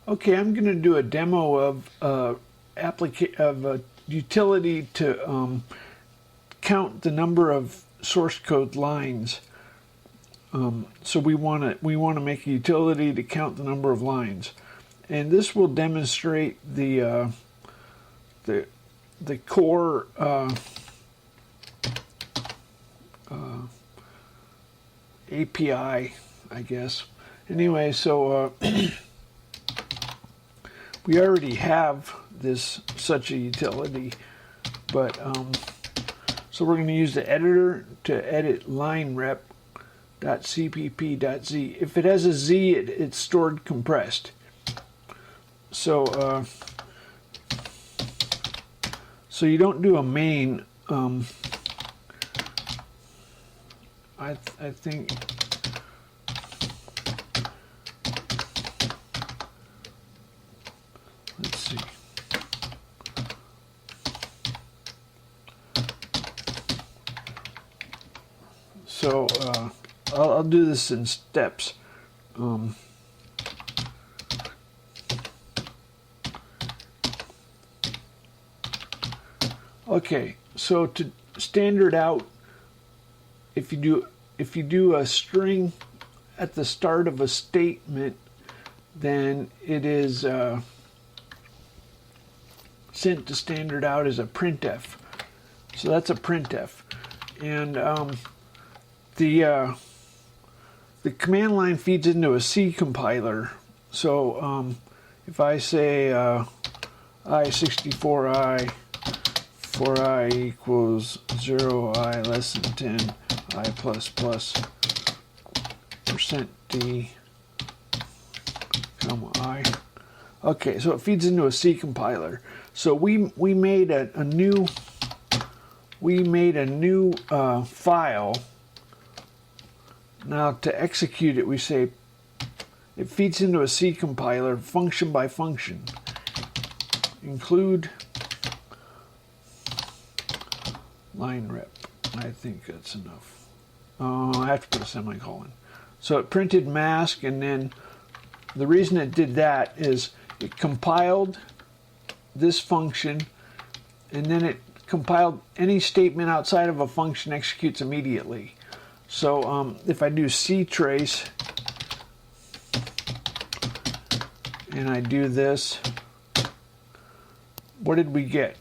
Okay, I'm going to do a demo of a utility to count the number of source code lines. So we want to make a utility to count the number of lines, and this will demonstrate the core API, I guess. Anyway, so we already have such a utility, but so we're going to use the editor to edit line rep.cpp.z. If it has a z, it's stored compressed. So so you don't do a main. I think. Let's see. So I'll do this in steps. Okay, so to standard out, if you do a string at the start of a statement, then it is sent to standard out as a printf. So that's a printf, and the command line feeds into a C compiler. So if I say I64I for I equals 0, I less than 10, I plus plus %d, comma I. Okay, so it feeds into a C compiler. So we made a new file. Now to execute it, we say it feeds into a C compiler function by function. Include line rep. I think that's enough. I have to put a semicolon. So it printed mask, and then the reason it did that is it compiled this function, and then it compiled any statement outside of a function executes immediately. So if I do ctrace and I do this, what did we get?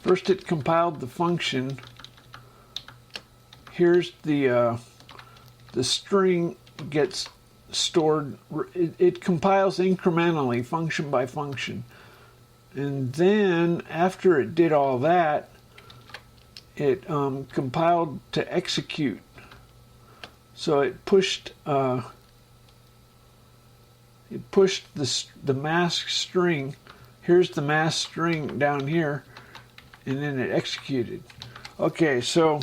First it compiled the function. Here's the string gets stored. It compiles incrementally, function by function. And then after it did all that, it compiled to execute. So it pushed the mask string. Here's the mask string down here, and then it executed. Okay, so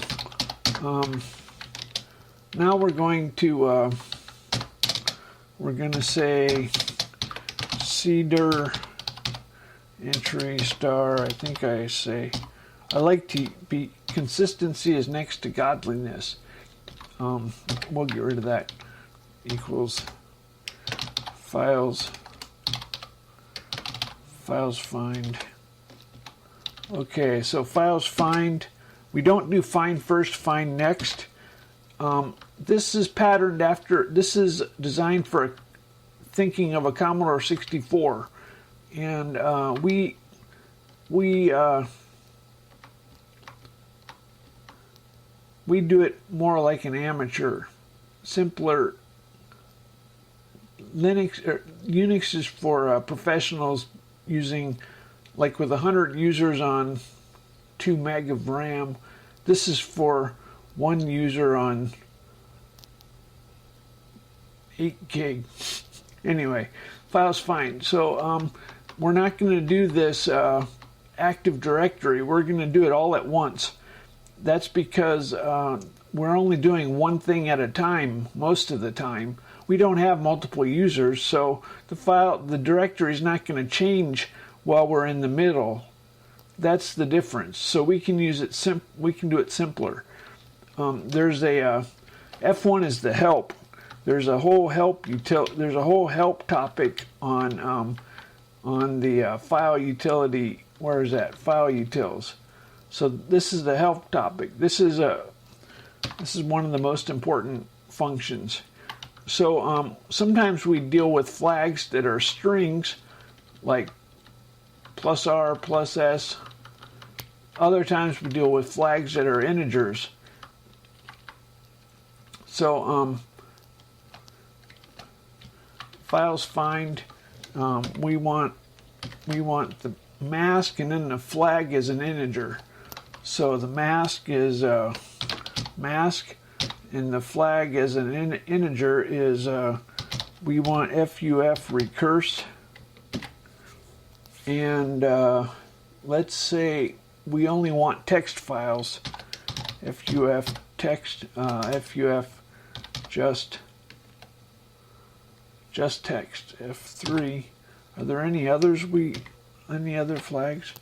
now we're going to say cedar entry star. I think I like to be consistency is next to godliness. We'll get rid of that. Equals FilesFind. Okay, so FilesFind. We don't do find first, find next. This is patterned after. This is designed for thinking of a Commodore 64, and we do it more like an amateur, simpler. Unix is for professionals using, like with 100 users on 2 meg of RAM. This is for 1 user on 8 gig. Anyway, FilesFind. So we're not going to do this Active Directory. We're going to do it all at once. That's because we're only doing one thing at a time most of the time. We don't have multiple users, so the directory is not going to change while we're in the middle. That's the difference. So we can use it. We can do it simpler. There's a F1 is the help. there's a whole help topic on the file utility. Where is that? File utils. So this is the help topic. This is one of the most important functions. So sometimes we deal with flags that are strings, like +R, +S. Other times we deal with flags that are integers. So FilesFind, we want the mask, and then the flag is an integer. So the mask is mask, and the flag as an integer is we want FUF recurse. And let's say we only want text files. FUF text, FUF just text. F3. Are there any others? Any other flags?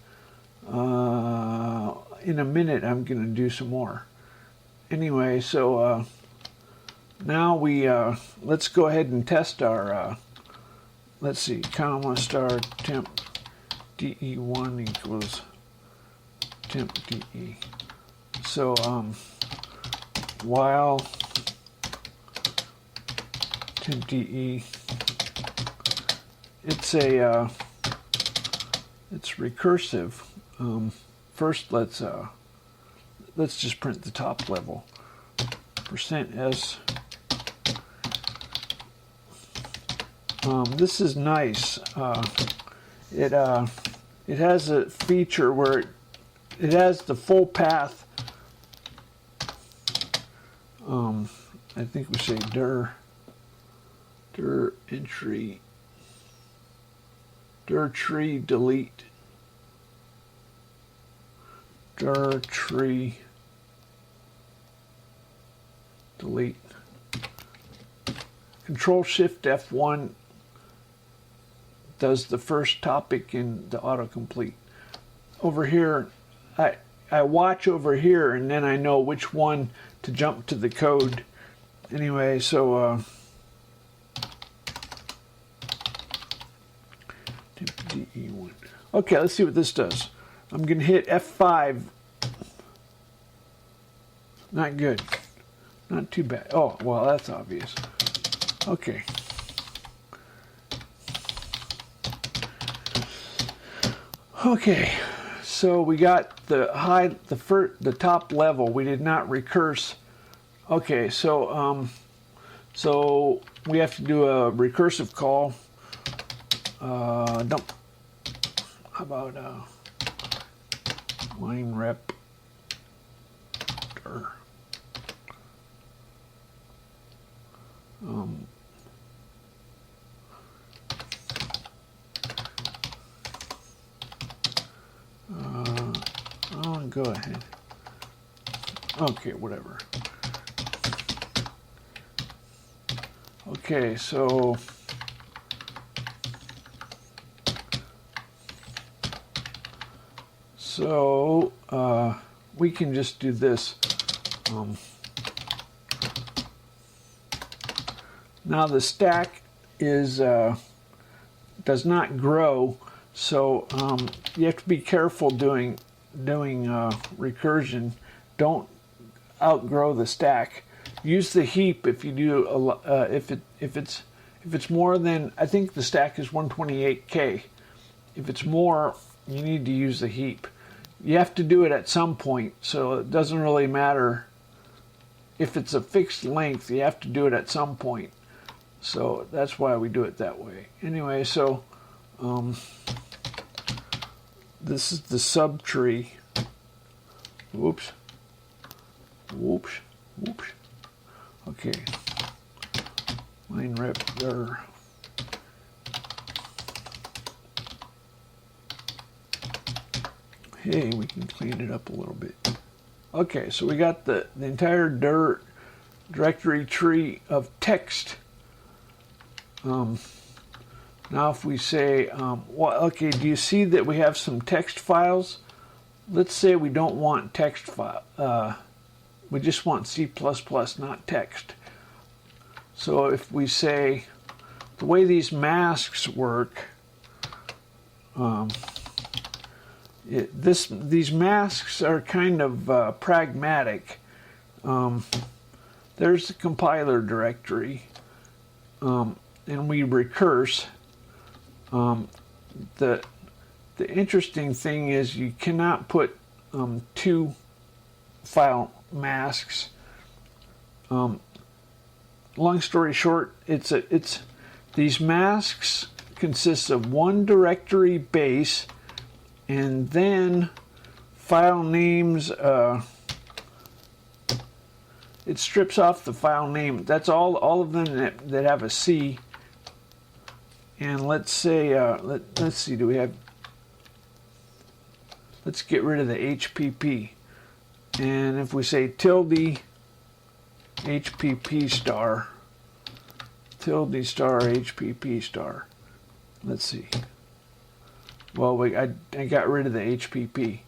In a minute I'm going to do some more. Anyway, so now we let's go ahead and test our let's see, comma star temp de1 equals temp de. So while temp de, it's recursive. First, let's just print the top level. %s. This is nice. It has a feature where it has the full path. I think we say dir entry, dir tree delete, dir tree delete. Control Shift F1 does the first topic in the autocomplete. Over here, I watch over here, and then I know which one to jump to the code. Anyway, so DE1. Okay, let's see what this does. I'm going to hit F5. Not good. Not too bad. Oh, well, that's obvious. Okay. Okay, so we got the top level. We did not recurse. Okay, so so we have to do a recursive call. Dump. How about line rep? Go ahead. Okay, whatever. Okay, so we can just do this. Now the stack is does not grow, so you have to be careful doing recursion. Don't outgrow the stack. Use the heap if you do if it's more than, I think the stack is 128K. If it's more, you need to use the heap. You have to do it at some point, so it doesn't really matter if it's a fixed length. You have to do it at some point, so that's why we do it that way. Anyway, so this is the subtree. Whoops. Whoops. Whoops. Okay. Line rep there. Hey, we can clean it up a little bit. Okay, so we got the entire dir directory tree of text. Now if we say, well, okay, do you see that we have some text files? Let's say we don't want text file. We just want C++, not text. So if we say, the way these masks work, these masks are kind of pragmatic. There's the compiler directory, and we recurse. The interesting thing is you cannot put two file masks. Long story short, these masks consist of one directory base and then file names. It strips off the file name. That's all of them that have a C. And let's say let's see, do we have? Let's get rid of the HPP. And if we say tilde HPP star, tilde star HPP star, let's see. Well, I got rid of the HPP.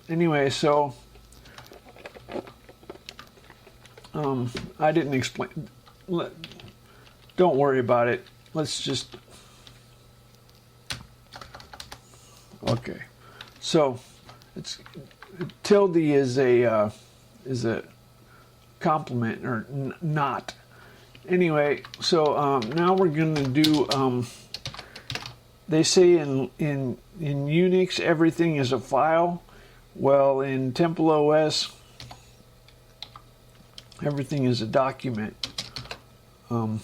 Anyway, so I didn't explain. Don't worry about it. Let's just. Okay, so tilde is a complement or not. Anyway, so now we're going to do. They say in Unix everything is a file. Well, in TempleOS everything is a document. Doc.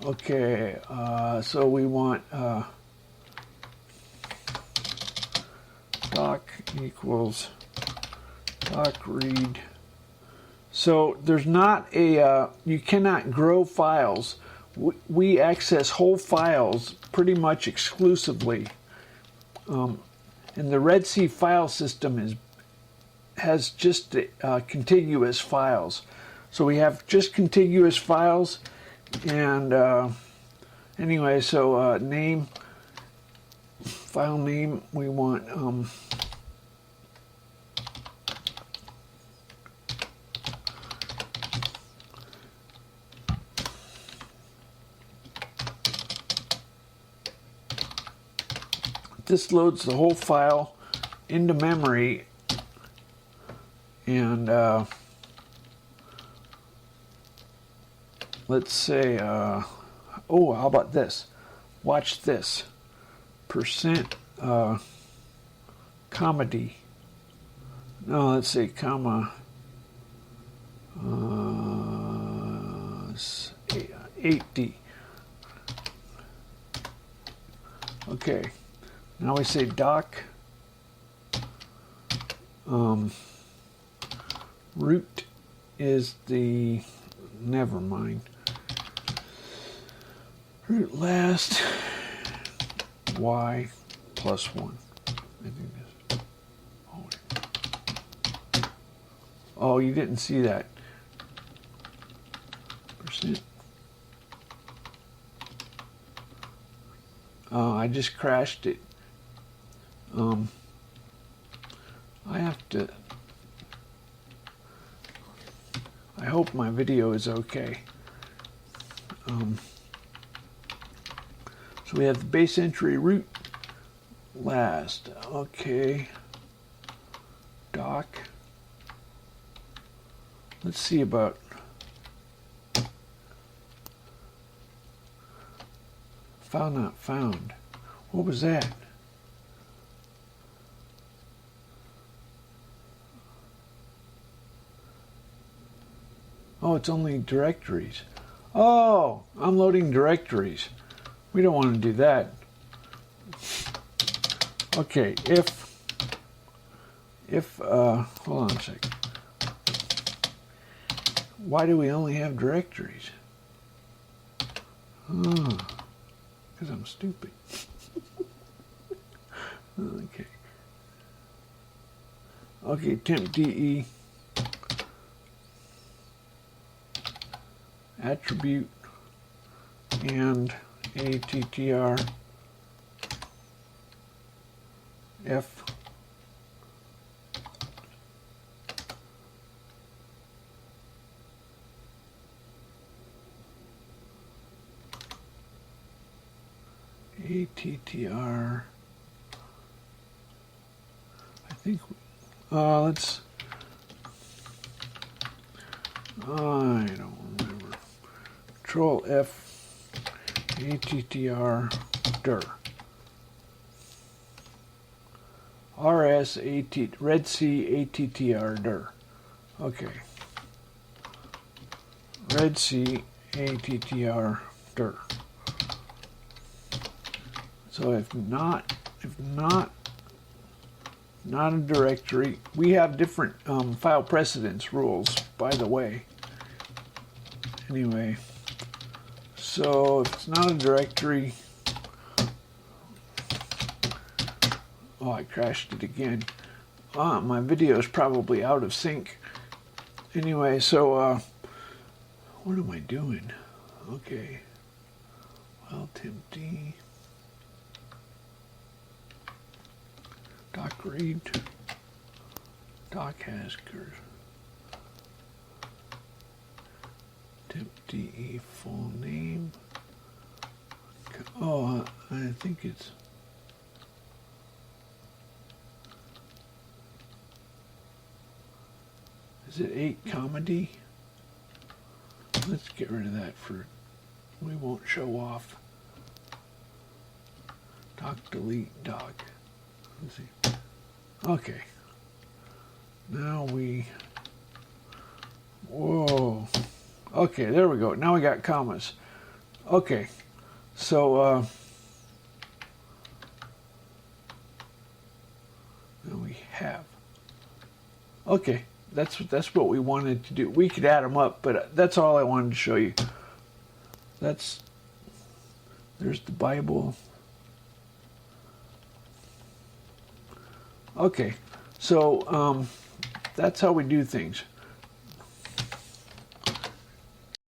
Okay, so we want doc equals doc read. So there's not a, you cannot grow files. We access whole files pretty much exclusively. And the Red Sea file system has just contiguous files. So we have just contiguous files. And anyway, so name, file name, we want this loads the whole file into memory, and let's say oh, how about this? Watch this. Percent comedy. No, let's say comma 8D. Okay. Now we say doc root is the, never mind, root last y plus 1. I think this. Oh, you didn't see that. Percent. I just crashed it. I have to. I hope my video is okay. So we have the base entry root last. Okay. Doc. Let's see about file not found. What was that? Oh, it's only directories. Oh, I'm loading directories. We don't want to do that. Okay, hold on a second. Why do we only have directories? Oh, because I'm stupid. Okay. Okay, tempde attribute and attr f attr. I think let's. I don't remember. Control F, attr dir. RS Red Sea attr dir. Okay. Red Sea attr dir. So if not a directory, we have different file precedence rules, by the way. Anyway, so if it's not a directory, oh, I crashed it again. My video is probably out of sync. Anyway, so what am I doing? Okay. Well, tempd. Doc read. Doc haskers. tempd full name. Oh, I think it's. Is it 8 comedy? Let's get rid of that for, we won't show off. Doc delete doc. Let's see. Okay. Now we, whoa. Okay, there we go. Now we got commas. Okay. So, now we have. Okay. That's what we wanted to do. We could add them up, but that's all I wanted to show you. There's the Bible. Okay, so that's how we do things.